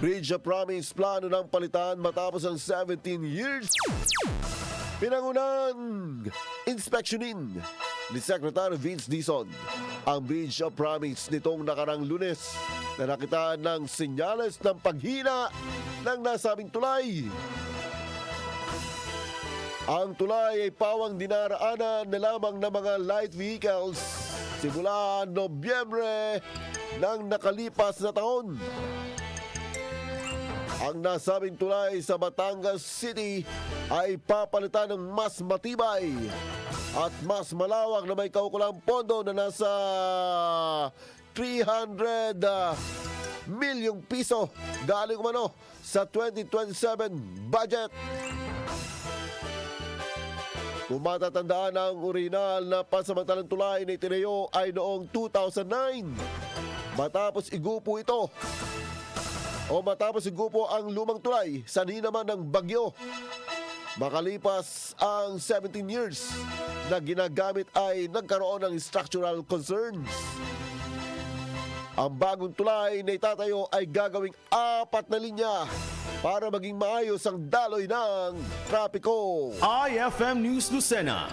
Bridge of Promise plano ng palitan matapos ang 17 years. Pinangunan, inspeksyonin ni Secretary Vince Dizon ang Bridge of Promise nitong nakarang Lunes na nakitaan ng senyales ng paghina ng nasabing tulay. Ang tulay ay pawang dinaraanan na lamang ng mga light vehicles simula Nobyembre ng nakalipas na taon. Ang nasabing tulay sa Batangas City ay papalitan ng mas matibay at mas malawak na may kaukulang pondo na nasa 300 milyong piso galing umano sa 2027 budget. Kung matatandaan ang orihinal na pansamantalang tulay na itinayo ay noong 2009 matapos igupo ito ang lumang tulay sa naman ng bagyo. Makalipas ang 17 years na ginagamit ay nagkaroon ng structural concerns. Ang bagong tulay na itatayo ay gagawing 4 na linya para maging maayos ang daloy ng trapiko. IFM News Lucena.